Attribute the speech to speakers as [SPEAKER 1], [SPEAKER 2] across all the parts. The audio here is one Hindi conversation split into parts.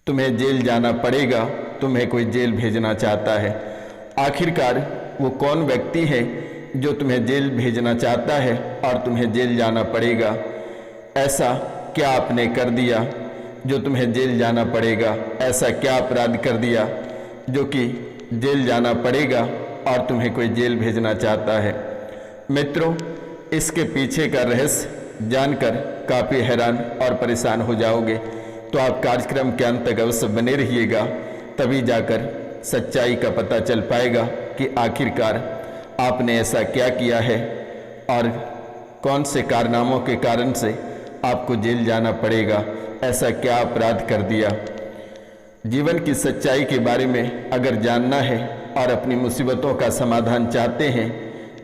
[SPEAKER 1] तुम्हें जेल जाना पड़ेगा, तुम्हें कोई जेल भेजना चाहता है। आखिरकार वो कौन व्यक्ति है जो तुम्हें जेल भेजना चाहता है और तुम्हें जेल जाना पड़ेगा? ऐसा क्या आपने कर दिया जो तुम्हें जेल जाना पड़ेगा? ऐसा क्या अपराध कर दिया जो कि जेल जाना पड़ेगा और तुम्हें कोई जेल भेजना चाहता है? मित्रों, इसके पीछे का रहस्य जानकर काफ़ी हैरान और परेशान हो जाओगे, तो आप कार्यक्रम के अंत तक अवश्य बने रहिएगा, तभी जाकर सच्चाई का पता चल पाएगा कि आखिरकार आपने ऐसा क्या किया है और कौन से कारनामों के कारण से आपको जेल जाना पड़ेगा। ऐसा क्या अपराध कर दिया? जीवन की सच्चाई के बारे में अगर जानना है और अपनी मुसीबतों का समाधान चाहते हैं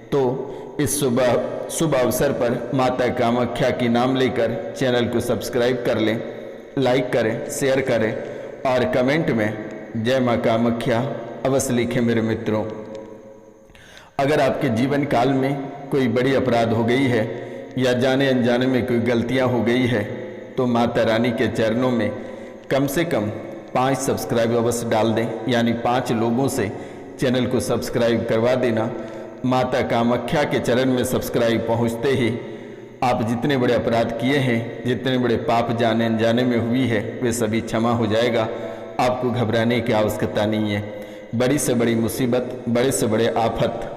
[SPEAKER 1] तो इस शुभ अवसर पर माता कामाख्या की नाम लेकर चैनल को सब्सक्राइब कर लें, लाइक करें, शेयर करें और कमेंट में जय माँ कामाख्या अवश्य लिखें। मेरे मित्रों, अगर आपके जीवन काल में कोई बड़ी अपराध हो गई है या जाने अनजाने में कोई गलतियां हो गई है तो माता रानी के चरणों में कम से कम 5 सब्सक्राइब अवश्य डाल दें, यानी 5 लोगों से चैनल को सब्सक्राइब करवा देना। माता कामाख्या के चरण में सब्सक्राइब पहुंचते ही आप जितने बड़े अपराध किए हैं, जितने बड़े पाप जाने अनजाने में हुई है, वे सभी क्षमा हो जाएगा। आपको घबराने की आवश्यकता नहीं है। बड़ी से बड़ी मुसीबत, बड़े से बड़े आफत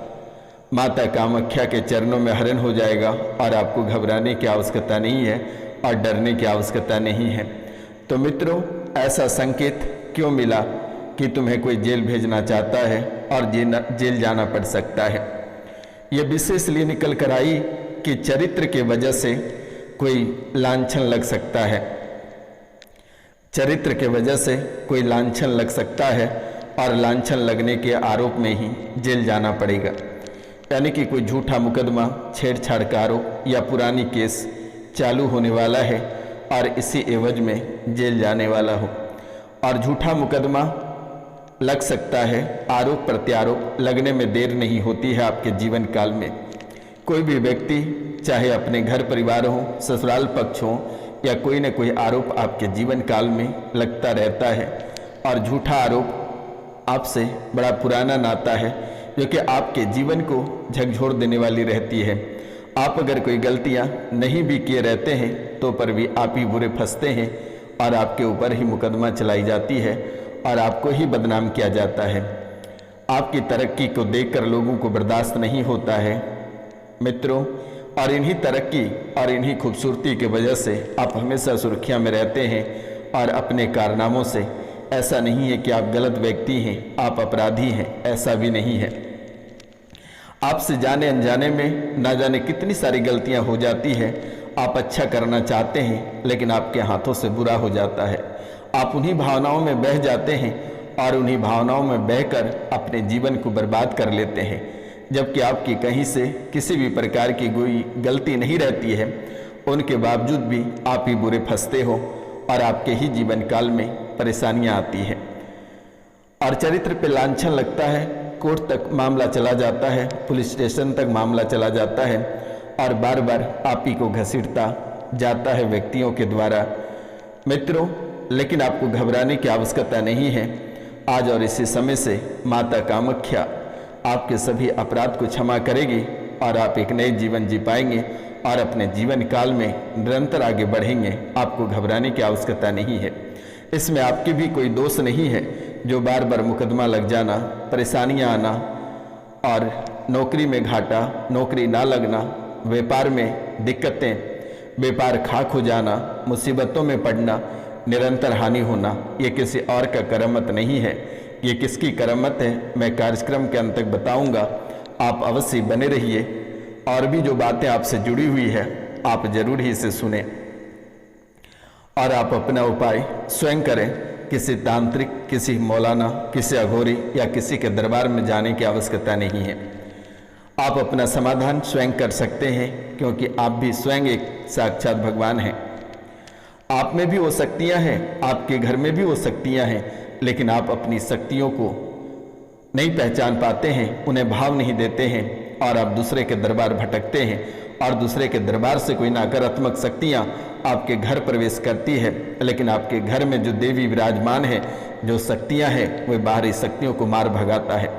[SPEAKER 1] माता कामाख्या के चरणों में हरण हो जाएगा और आपको घबराने की आवश्यकता नहीं है और डरने की आवश्यकता नहीं है। तो मित्रों, ऐसा संकेत क्यों मिला कि तुम्हें कोई जेल भेजना चाहता है और जेल जाना पड़ सकता है? यह विशेष लिए निकल कर आई कि चरित्र के वजह से कोई लांछन लग सकता है। चरित्र के वजह से कोई लांछन लग सकता है और लांछन लगने के आरोप में ही जेल जाना पड़ेगा। यानी कि कोई झूठा मुकदमा, छेड़छाड़ का आरोप या पुरानी केस चालू होने वाला है और इसी एवज में जेल जाने वाला हो। और झूठा मुकदमा लग सकता है, आरोप प्रत्यारोप लगने में देर नहीं होती है आपके जीवन काल में। कोई भी व्यक्ति, चाहे अपने घर परिवार हो, ससुराल पक्ष हो, या कोई न कोई आरोप आपके जीवन काल में लगता रहता है। और झूठा आरोप आपसे बड़ा पुराना नाता है जो कि आपके जीवन को झकझोर देने वाली रहती है। आप अगर कोई गलतियां नहीं भी किए रहते हैं तो पर भी आप ही बुरे फंसते हैं और आपके ऊपर ही मुकदमा चलाई जाती है और आपको ही बदनाम किया जाता है। आपकी तरक्की को देखकर लोगों को बर्दाश्त नहीं होता है मित्रों, और इन्हीं तरक्की और इन्हीं खूबसूरती के वजह से आप हमेशा सुर्खियां में रहते हैं और अपने कारनामों से। ऐसा नहीं है कि आप गलत व्यक्ति हैं, आप अपराधी हैं, ऐसा भी नहीं है। आपसे जाने अनजाने में ना जाने कितनी सारी गलतियां हो जाती है। आप अच्छा करना चाहते हैं लेकिन आपके हाथों से बुरा हो जाता है। आप उन्हीं भावनाओं में बह जाते हैं और उन्हीं भावनाओं में बहकर अपने जीवन को बर्बाद कर लेते हैं, जबकि आपकी कहीं से किसी भी प्रकार की कोई गलती नहीं रहती है। उनके बावजूद भी आप ही बुरे फंसते हो और आपके ही जीवन काल में परेशानियां आती है और चरित्र पे लांछन लगता है। कोर्ट तक मामला चला जाता है, पुलिस स्टेशन तक मामला चला जाता है और बार बार आप ही को घसीटता जाता है व्यक्तियों के द्वारा। मित्रों, लेकिन आपको घबराने की आवश्यकता नहीं है। आज और इसी समय से माता कामाख्या आपके सभी अपराध को क्षमा करेगी और आप एक नए जीवन जी पाएंगे और अपने जीवन काल में निरंतर आगे बढ़ेंगे। आपको घबराने की आवश्यकता नहीं है। इसमें आपकी भी कोई दोष नहीं है जो बार बार मुकदमा लग जाना, परेशानियां आना और नौकरी में घाटा, नौकरी ना लगना, व्यापार में दिक्कतें, व्यापार खाक हो जाना, मुसीबतों में पड़ना, निरंतर हानि होना, ये किसी और का करमत नहीं है। ये किसकी करमत है मैं कार्यक्रम के अंत तक बताऊंगा। आप अवश्य बने रहिए और भी जो बातें आपसे जुड़ी हुई है आप जरूर ही इसे सुने और आप अपना उपाय स्वयं करें। किसी तांत्रिक, किसी मौलाना, किसी अघोरी या किसी के दरबार में जाने की आवश्यकता नहीं है। आप अपना समाधान स्वयं कर सकते हैं क्योंकि आप भी स्वयं एक साक्षात भगवान हैं। आप में भी वो शक्तियां हैं, आपके घर में भी वो शक्तियां हैं, लेकिन आप अपनी शक्तियों को नहीं पहचान पाते हैं, उन्हें भाव नहीं देते हैं और आप दूसरे के दरबार भटकते हैं और दूसरे के दरबार से कोई नकारात्मक शक्तियाँ आपके घर प्रवेश करती है, लेकिन आपके घर में जो देवी विराजमान है, जो शक्तियाँ हैं, वे बाहरी शक्तियों को मार भगाता है।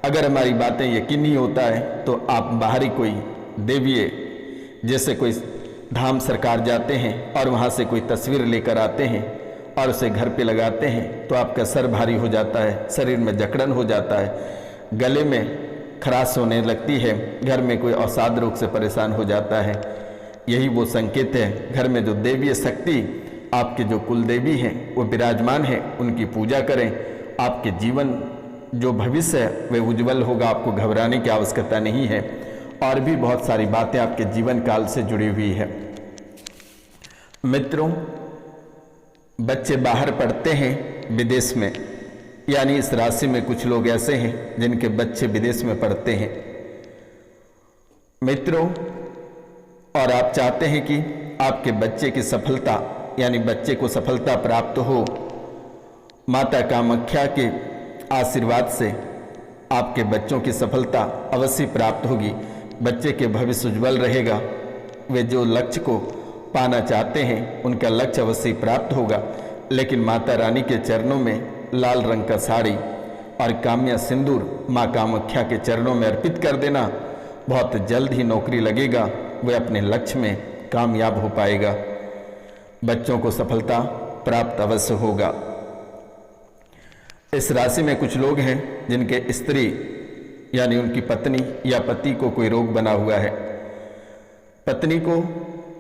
[SPEAKER 1] अगर हमारी बातें यकीन नहीं होता है तो आप बाहरी कोई देवीय, जैसे कोई धाम सरकार जाते हैं और वहाँ से कोई तस्वीर लेकर आते हैं और उसे घर पे लगाते हैं तो आपका सर भारी हो जाता है, शरीर में जकड़न हो जाता है, गले में खराश होने लगती है, घर में कोई अवसाद रोग से परेशान हो जाता है। यही वो संकेत है। घर में जो देवीय शक्ति, आपके जो कुल देवी हैं वो विराजमान है, उनकी पूजा करें। आपके जीवन जो भविष्य है वह उज्जवल होगा, आपको घबराने की आवश्यकता नहीं है। और भी बहुत सारी बातें आपके जीवन काल से जुड़ी हुई है। मित्रों, बच्चे बाहर पढ़ते हैं विदेश में, यानी इस राशि में कुछ लोग ऐसे हैं जिनके बच्चे विदेश में पढ़ते हैं। मित्रों, और आप चाहते हैं कि आपके बच्चे की सफलता, यानी बच्चे को सफलता प्राप्त हो, माता कामाख्या के आशीर्वाद से आपके बच्चों की सफलता अवश्य प्राप्त होगी। बच्चे के भविष्य उज्जवल रहेगा। वे जो लक्ष्य को पाना चाहते हैं उनका लक्ष्य अवश्य प्राप्त होगा। लेकिन माता रानी के चरणों में लाल रंग का साड़ी और काम्या सिंदूर माँ कामाख्या के चरणों में अर्पित कर देना, बहुत जल्द ही नौकरी लगेगा, वह अपने लक्ष्य में कामयाब हो पाएगा। बच्चों को सफलता प्राप्त अवश्य होगा। इस राशि में कुछ लोग हैं जिनके स्त्री यानी उनकी पत्नी या पति को कोई रोग बना हुआ है। पत्नी को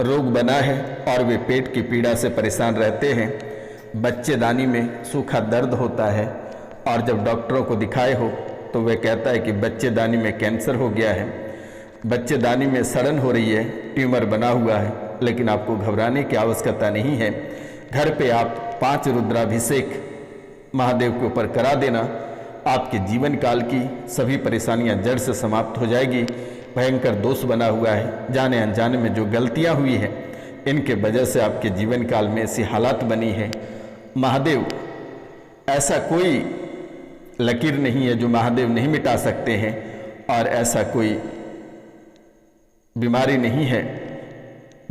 [SPEAKER 1] रोग बना है और वे पेट की पीड़ा से परेशान रहते हैं। बच्चेदानी में सूखा दर्द होता है और जब डॉक्टरों को दिखाए हो तो वह कहता है कि बच्चेदानी में कैंसर हो गया है, बच्चेदानी में सड़न हो रही है, ट्यूमर बना हुआ है। लेकिन आपको घबराने की आवश्यकता नहीं है। घर पे आप 5 रुद्राभिषेक महादेव के ऊपर करा देना, आपके जीवन काल की सभी परेशानियां जड़ से समाप्त हो जाएगी। भयंकर दोष बना हुआ है, जाने अनजाने में जो गलतियां हुई हैं, इनके वजह से आपके जीवन काल में ऐसी हालात बनी है। महादेव, ऐसा कोई लकीर नहीं है जो महादेव नहीं मिटा सकते हैं, और ऐसा कोई बीमारी नहीं है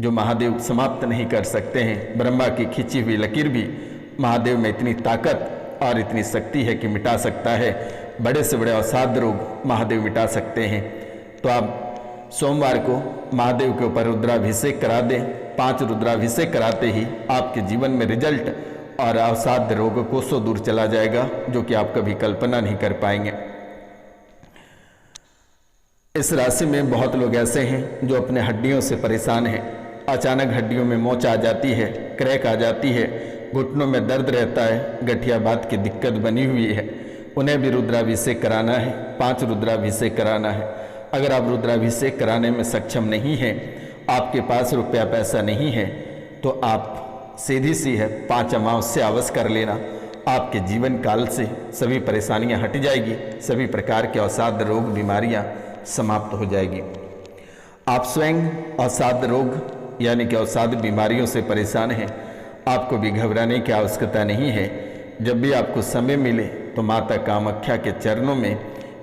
[SPEAKER 1] जो महादेव समाप्त नहीं कर सकते हैं। ब्रह्मा की खींची हुई लकीर भी महादेव में इतनी ताकत और इतनी शक्ति है कि मिटा सकता है। बड़े से बड़े अवसाद रोग महादेव मिटा सकते हैं। तो आप सोमवार को महादेव के ऊपर रुद्राभिषेक करा दें। 5 रुद्राभिषेक कराते ही आपके जीवन में रिजल्ट और अवसाद रोग कोसों दूर चला जाएगा, जो कि आप कभी कल्पना नहीं कर पाएंगे। इस राशि में बहुत लोग ऐसे हैं जो अपने हड्डियों से परेशान हैं। अचानक हड्डियों में मोच आ जाती है, क्रैक आ जाती है, घुटनों में दर्द रहता है, गठियाबात की दिक्कत बनी हुई है। उन्हें भी रुद्राभिषेक कराना है, 5 रुद्राभिषेक कराना है। अगर आप रुद्राभिषेक कराने में सक्षम नहीं हैं, आपके पास रुपया पैसा नहीं है, तो आप सीधी सी है 5 अमावस्या अवश्य कर लेना। आपके जीवन काल से सभी परेशानियां हट जाएगी, सभी प्रकार के अवसाद रोग बीमारियां समाप्त हो जाएगी। आप स्वयं अवसाद रोग यानी कि अवसाद बीमारियों से परेशान हैं, आपको भी घबराने की आवश्यकता नहीं है। जब भी आपको समय मिले तो माता कामाख्या के चरणों में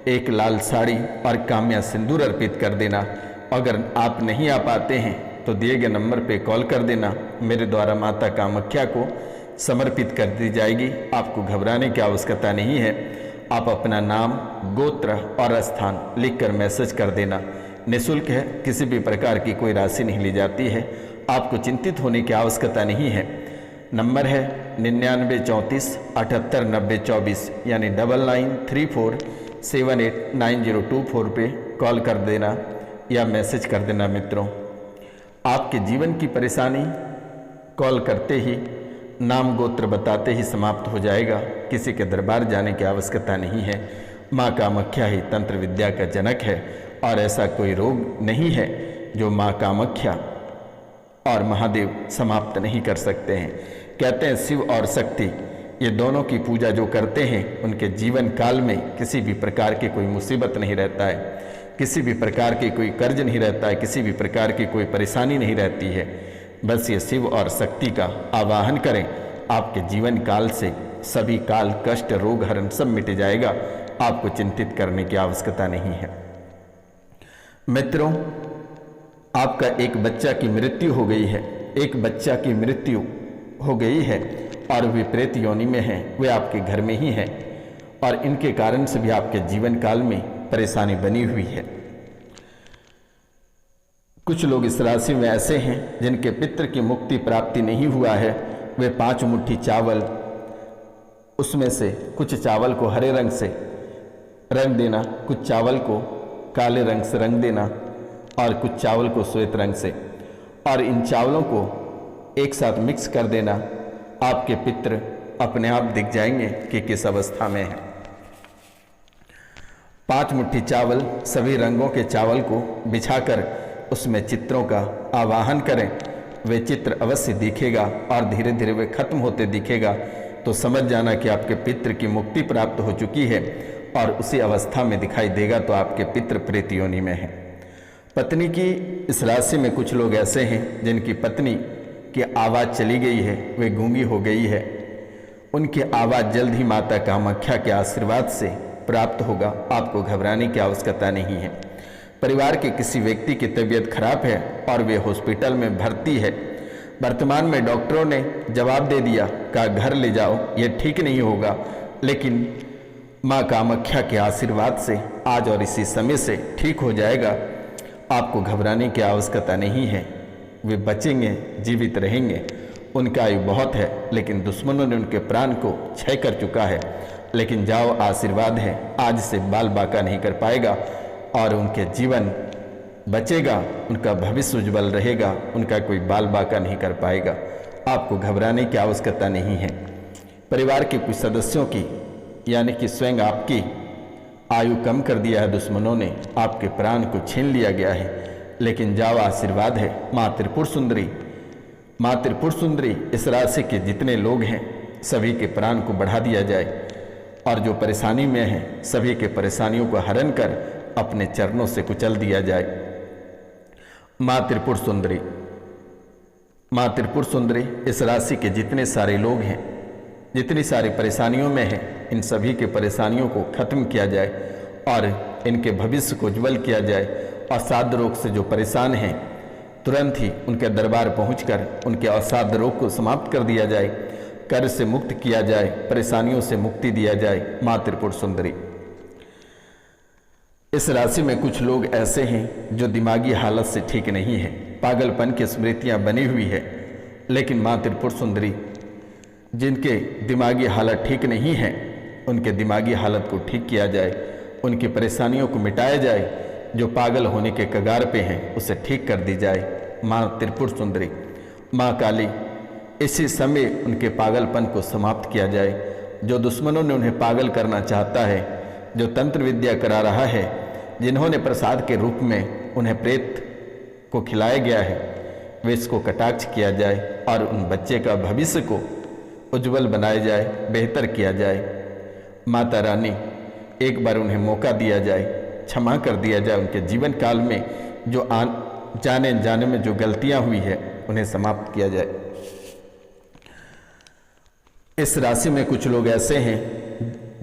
[SPEAKER 1] एक लाल साड़ी और काम्या सिंदूर अर्पित कर देना। अगर आप नहीं आ पाते हैं तो दिए गए नंबर पे कॉल कर देना, मेरे द्वारा माता कामाख्या को समर्पित कर दी जाएगी। आपको घबराने की आवश्यकता नहीं है। आप अपना नाम, गोत्र और स्थान लिखकर मैसेज कर देना। निःशुल्क है, किसी भी प्रकार की कोई राशि नहीं ली जाती है। आपको चिंतित होने की आवश्यकता नहीं है। नंबर है 9934 78 90 24 यानी 9934789024 पे कॉल कर देना या मैसेज कर देना। मित्रों, आपके जीवन की परेशानी कॉल करते ही, नाम गोत्र बताते ही समाप्त हो जाएगा। किसी के दरबार जाने की आवश्यकता नहीं है। माँ कामाख्या ही तंत्र विद्या का जनक है और ऐसा कोई रोग नहीं है जो माँ कामाख्या और महादेव समाप्त नहीं कर सकते हैं। कहते हैं शिव और शक्ति ये दोनों की पूजा जो करते हैं उनके जीवन काल में किसी भी प्रकार की कोई मुसीबत नहीं रहता है, किसी भी प्रकार की कोई कर्ज नहीं रहता है, किसी भी प्रकार की कोई परेशानी नहीं रहती है। बस ये शिव और शक्ति का आवाहन करें, आपके जीवन काल से सभी काल कष्ट रोग हरण सब मिट जाएगा। आपको चिंतित करने की आवश्यकता नहीं है। मित्रों, आपका एक बच्चा की मृत्यु हो गई है, एक बच्चा की मृत्यु हो गई है और वे प्रेत योनि में हैं, वे आपके घर में ही हैं और इनके कारण से भी आपके जीवन काल में परेशानी बनी हुई है। कुछ लोग इस राशि में ऐसे हैं जिनके पितृ की मुक्ति प्राप्ति नहीं हुआ है। वे 5 मुट्ठी चावल, उसमें से कुछ चावल को हरे रंग से रंग देना, कुछ चावल को काले रंग से रंग देना और कुछ चावल को श्वेत रंग से, और इन चावलों को एक साथ मिक्स कर देना। आपके पितृ अपने आप दिख जाएंगे कि किस अवस्था में है। 5 मुट्ठी चावल, सभी रंगों के चावल को बिछाकर उसमें चित्रों का आवाहन करें। वे चित्र अवश्य दिखेगा और धीरे धीरे वे खत्म होते दिखेगा तो समझ जाना कि आपके पितृ की मुक्ति प्राप्त हो चुकी है और उसी अवस्था में दिखाई देगा तो आपके पितृ प्रेत योनि में है। पत्नी की इस राशि में कुछ लोग ऐसे हैं जिनकी पत्नी की आवाज़ चली गई है, वे गूंगी हो गई है। उनकी आवाज़ जल्द ही माता कामाख्या के आशीर्वाद से प्राप्त होगा, आपको घबराने की आवश्यकता नहीं है। परिवार के किसी व्यक्ति की तबीयत खराब है और वे हॉस्पिटल में भर्ती है। वर्तमान में डॉक्टरों ने जवाब दे दिया, कहा घर ले जाओ, ये ठीक नहीं होगा, लेकिन माँ कामाख्या के आशीर्वाद से आज और इसी समय से ठीक हो जाएगा। आपको घबराने की आवश्यकता नहीं है, वे बचेंगे, जीवित रहेंगे। उनका आयु बहुत है, लेकिन दुश्मनों ने उनके प्राण को क्षय कर चुका है। लेकिन जाओ, आशीर्वाद है, आज से बाल बाका नहीं कर पाएगा और उनके जीवन बचेगा, उनका भविष्य उज्जवल रहेगा, उनका कोई बाल बाका नहीं कर पाएगा। आपको घबराने की आवश्यकता नहीं है। परिवार के कुछ सदस्यों की यानी कि स्वयं आपकी आयु कम कर दिया है दुश्मनों ने, आपके प्राण को छीन लिया गया है, लेकिन जाओ, आशीर्वाद है। माँ त्रिपुर सुंदरी, माँ त्रिपुर सुंदरी इस राशि के जितने लोग हैं सभी के प्राण को बढ़ा दिया जाए और जो परेशानी में हैं सभी के परेशानियों को हरण कर अपने चरणों से कुचल दिया जाए। माँ त्रिपुर सुंदरी, माँ त्रिपुर सुंदरी इस राशि के जितने सारे लोग हैं, जितनी सारी परेशानियों में हैं, इन सभी के परेशानियों को खत्म किया जाए और इनके भविष्य को उज्ज्वल किया जाए। अवसाद रोग से जो परेशान हैं तुरंत ही उनके दरबार पहुंचकर उनके अवसाद रोग को समाप्त कर दिया जाए, कर्ज से मुक्त किया जाए, परेशानियों से मुक्ति दिया जाए। माँ त्रिपुर सुंदरी इस राशि में कुछ लोग ऐसे हैं जो दिमागी हालत से ठीक नहीं है, पागलपन की स्मृतियां बनी हुई है, लेकिन माँ त्रिपुर सुंदरी जिनके दिमागी हालत ठीक नहीं है उनके दिमागी हालत को ठीक किया जाए, उनकी परेशानियों को मिटाया जाए, जो पागल होने के कगार पे हैं उसे ठीक कर दी जाए। माँ त्रिपुर सुंदरी, माँ काली इसी समय उनके पागलपन को समाप्त किया जाए। जो दुश्मनों ने उन्हें पागल करना चाहता है, जो तंत्र विद्या करा रहा है, जिन्होंने प्रसाद के रूप में उन्हें प्रेत को खिलाया गया है, वे इसको कटाक्ष किया जाए और उन बच्चे का भविष्य को उज्जवल बनाया जाए, बेहतर किया जाए। माता रानी एक बार उन्हें मौका दिया जाए, क्षमा कर दिया जाए, उनके जीवन काल में जो जाने जाने में जो गलतियां हुई है उन्हें समाप्त किया जाए। इस राशि में कुछ लोग ऐसे हैं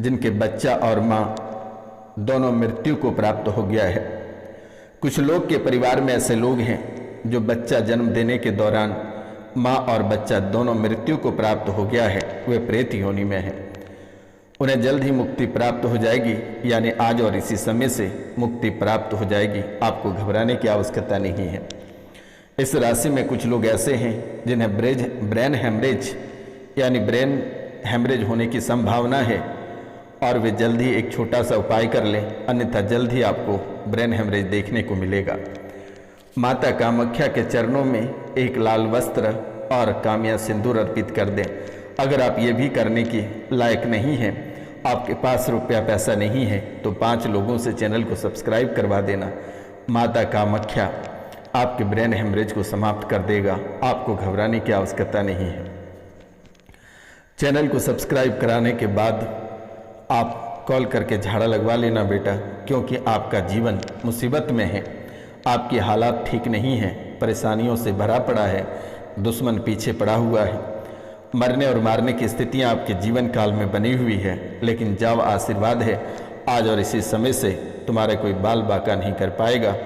[SPEAKER 1] जिनके बच्चा और माँ दोनों मृत्यु को प्राप्त हो गया है। कुछ लोग के परिवार में ऐसे लोग हैं जो बच्चा जन्म देने के दौरान माँ और बच्चा दोनों मृत्यु को प्राप्त हो गया है, वे प्रेत योनि में हैं। उन्हें जल्द ही मुक्ति प्राप्त हो जाएगी, यानी आज और इसी समय से मुक्ति प्राप्त हो जाएगी। आपको घबराने की आवश्यकता नहीं है। इस राशि में कुछ लोग ऐसे हैं जिन्हें ब्रेन हेमरेज यानी ब्रेन हेमरेज होने की संभावना है और वे जल्द ही एक छोटा सा उपाय कर लें, अन्यथा जल्द ही आपको ब्रेन हेमरेज देखने को मिलेगा। माता कामाख्या के चरणों में एक लाल वस्त्र और कामया सिंदूर अर्पित कर दें। अगर आप ये भी करने की लायक नहीं हैं, आपके पास रुपया पैसा नहीं है, तो 5 लोगों से चैनल को सब्सक्राइब करवा देना। माता कामाख्या आपके ब्रेन हेमरेज को समाप्त कर देगा, आपको घबराने की आवश्यकता नहीं है। चैनल को सब्सक्राइब कराने के बाद आप कॉल करके झाड़ा लगवा लेना बेटा, क्योंकि आपका जीवन मुसीबत में है, आपकी हालात ठीक नहीं है, परेशानियों से भरा पड़ा है, दुश्मन पीछे पड़ा हुआ है, मरने और मारने की स्थितियां आपके जीवन काल में बनी हुई है। लेकिन जाओ, आशीर्वाद है, आज और इसी समय से तुम्हारा कोई बाल बाका नहीं कर पाएगा।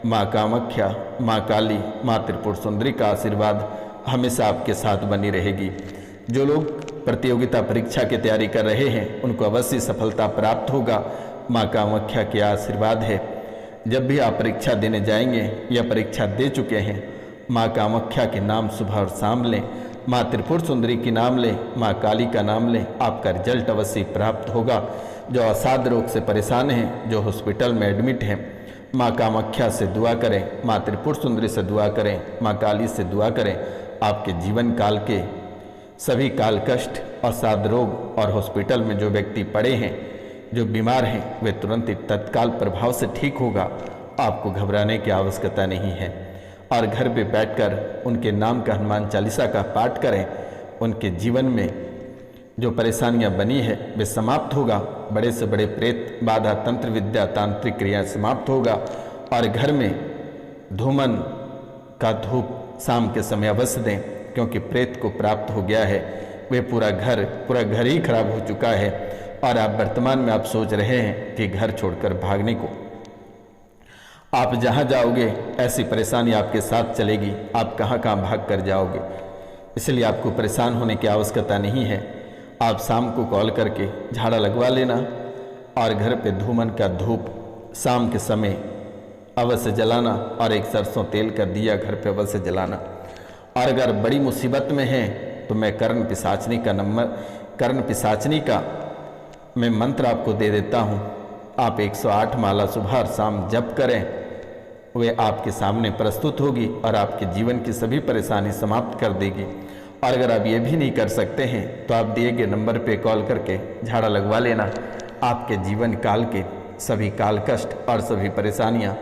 [SPEAKER 1] माँ कामाख्या, माँ काली, माँ त्रिपुर सुंदरी का आशीर्वाद हमेशा आपके साथ बनी रहेगी। जो लोग प्रतियोगिता परीक्षा की तैयारी कर रहे हैं उनको अवश्य सफलता प्राप्त होगा। माँ कामाख्या के आशीर्वाद है। जब भी आप परीक्षा देने जाएंगे या परीक्षा दे चुके हैं, माँ कामाख्या के नाम सुबह और शाम लें, माँ त्रिपुर सुंदरी के नाम लें, माँ काली का नाम लें, आपका रिजल्ट अवश्य प्राप्त होगा। जो असाध्य रोग से परेशान हैं, जो हॉस्पिटल में एडमिट हैं, माँ कामाख्या से दुआ करें, माँ त्रिपुर सुंदरी से दुआ करें, माँ काली से दुआ करें। आपके जीवन काल के सभी काल कष्ट और साध रोग और हॉस्पिटल में जो व्यक्ति पड़े हैं, जो बीमार हैं, वे तुरंत ही तत्काल प्रभाव से ठीक होगा। आपको घबराने की आवश्यकता नहीं है। और घर पे बैठकर उनके नाम का हनुमान चालीसा का पाठ करें। उनके जीवन में जो परेशानियां बनी है वे समाप्त होगा। बड़े से बड़े प्रेत बाधा तंत्र विद्या तांत्रिक क्रिया समाप्त होगा। और घर में धूमन का धूप शाम के समय अवश्य दें, क्योंकि प्रेत को प्राप्त हो गया है। वे पूरा घर ही खराब हो चुका है। और आप वर्तमान में आप सोच रहे हैं कि घर छोड़कर भागने को। आप जहां जाओगे ऐसी परेशानी आपके साथ चलेगी। आप कहां भाग कर जाओगे। इसलिए आपको परेशान होने की आवश्यकता नहीं है। आप शाम को कॉल करके झाड़ा लगवा लेना और घर पे धूमन का धूप शाम के समय अवश्य जलाना और एक सरसों तेल का दिया घर पे अवश्य जलाना। और अगर बड़ी मुसीबत में है तो मैं कर्ण पिशाचनी का मैं मंत्र आपको दे देता हूँ। आप 108 माला सुबह और शाम जप करें, वे आपके सामने प्रस्तुत होगी और आपके जीवन की सभी परेशानी समाप्त कर देगी। और अगर आप ये भी नहीं कर सकते हैं तो आप दिए गए नंबर पे कॉल करके झाड़ा लगवा लेना। आपके जीवन काल के सभी काल कष्ट और सभी परेशानियाँ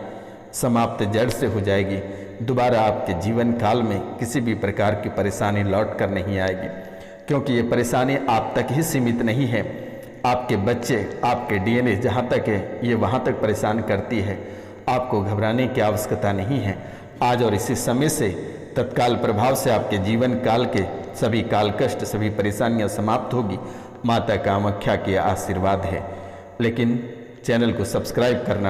[SPEAKER 1] समाप्त जड़ से हो जाएगी। दोबारा आपके जीवन काल में किसी भी प्रकार की परेशानी लौट कर नहीं आएगी, क्योंकि ये परेशानी आप तक ही सीमित नहीं है। आपके बच्चे, आपके डीएनए जहाँ तक है ये वहाँ तक परेशान करती है। आपको घबराने की आवश्यकता नहीं है। आज और इसी समय से तत्काल प्रभाव से आपके जीवन काल के सभी काल कष्ट, सभी परेशानियाँ समाप्त होगी। माता कामाख्या के आशीर्वाद है। लेकिन चैनल को सब्सक्राइब करना